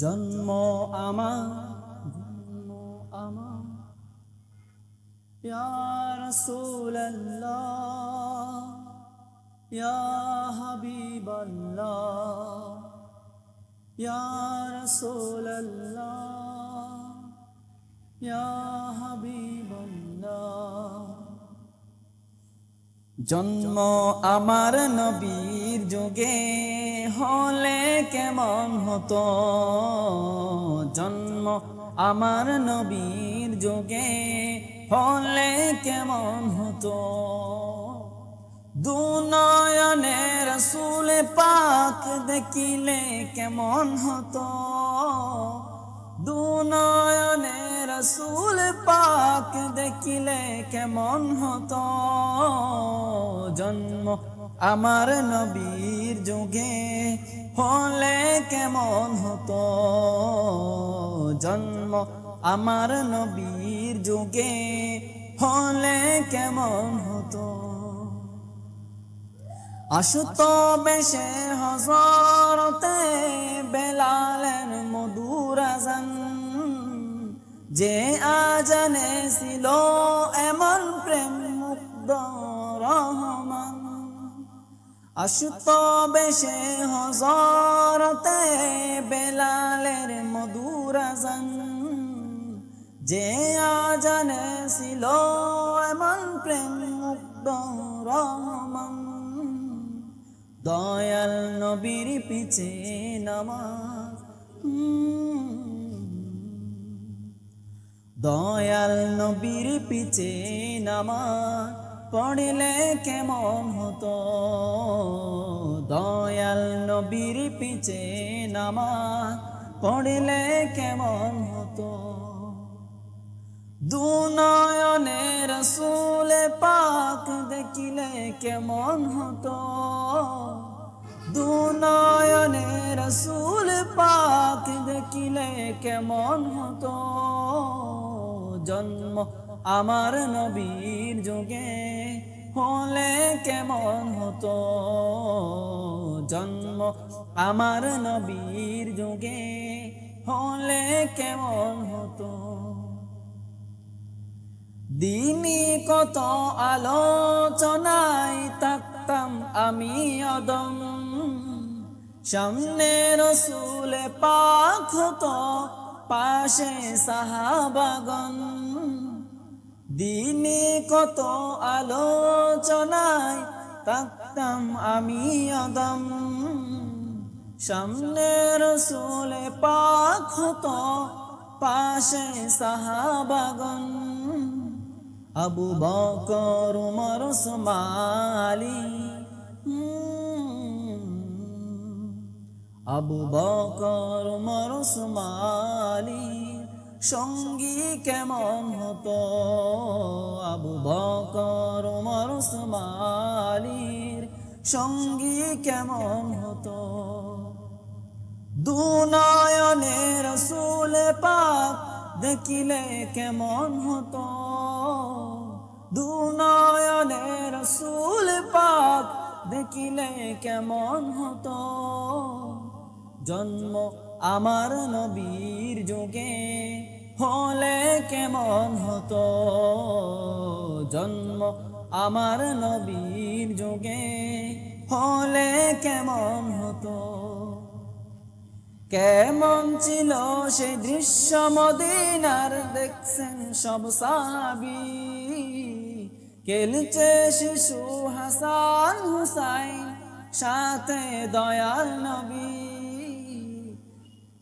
জন্ম আমার ইয়া রাসূলুল্লাহ ইয়া হাবিবাল্লাহ ইয়া রাসূলুল্লাহ ইয়া হাবিবাল্লাহ। জন্ম আমার নবীর যুগে হলে কেমন হতো, জন্ম আমার নবীর যুগে হলে কেমন হতো। দুনয়নে রাসূল পাক দেখিলে কেমন হতো, দুনয়নে রাসূল পাক দেখিলে কেমন হতো। জন্ম আমার নবীর যুগে হলে কেমন হতো, জন্ম আমার নবীর যুগে হলে কেমন হতো। আসতো বেশে হযরতে বেলালের মধুর আযান, যে আজানে ছিল এমন প্রেম মুগ্ধ রহমান। আসতো বেশে হযরতে বেলালের মধুর আযান, যে আজানে ছিল এমন প্রেম মুগ্ধ রহমান। দয়াল নবীর পিছে নামাজ, দয়াল নবীর পিছে নামাজ পড়লে কেমন হতো, দয়াল নবীর পিছে নামাজ পড়লে কেমন হতো। দুনয়নে রাসূল পাক দেখিলে কেমন হতো, দুনয়নে রাসূল পাক দেখিলে কেমন হতো। জন্ম আমার নবীর যুগে হলে কেমন হতো, জন্ম আমার নবীর যুগে হলে কেমন হতো। দিনই কত আলোচনায় থাকতাম আমি অদম, সামনে রাসূল পাক হতো পাশে সাহাবাগণ। দিনই কত আলোচনায় থাকতাম আমি অদম, সামনে রাসূল পাক হতো পাশে সাহাবাগণ। আবু বকর উমর ওসমান আলী, আবু বকর উমর ওসমান আলী সঙ্গী কেমন হতো, আবু বকর উমর ওসমান আলীর সঙ্গী কেমন হতো। দুনয়নে রাসূল পাক দেখিলে কেমন হতো, দুনয়নে রাসূল পাক দেখিলে কেমন হতো। জন্ম আমার নবীর যুগে হলে কেমন হতো, জন্ম আমার নবীর যুগে হলে কেমন হতো। কেমন ছিল সে দৃশ্য মদিনার দেখছেন সব সাহাবী, খেলছে শিশু হাসান হুসাইন সাথে দয়াল নবী।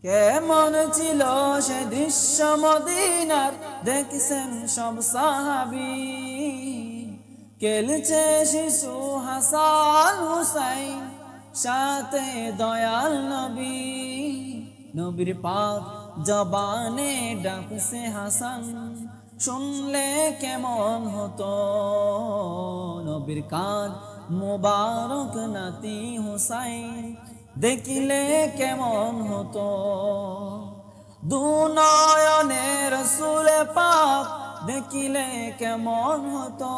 কেমন ছিল সে দৃশ্য মদিনার দেখছেন সব সাহাবী, খেলছে শিশু হাসান হুসাইন সাথে দয়াল নবী। নবীর পাক জবানে ডাকছে হাসান, শুনলে কেমন হতো। নবীর কাঁধ মুবারক নাতি হুসাইন দেখিলে কেমন হতো। দুনয়নে রাসূল পাক দেখিলে কেমন হতো,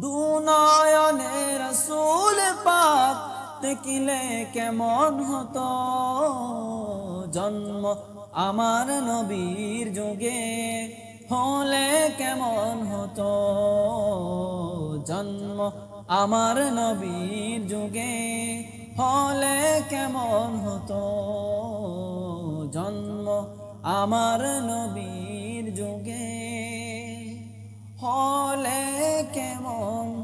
দুনয়নে রাসূল পাক দেখিলে কেমন হতো। জন্ম আমার নবীর যুগে হলে কেমন হতো, জন্ম আমার নবীর যুগে হলে কেমন হতো, জন্ম আমার নবীর যুগে হলে কেমন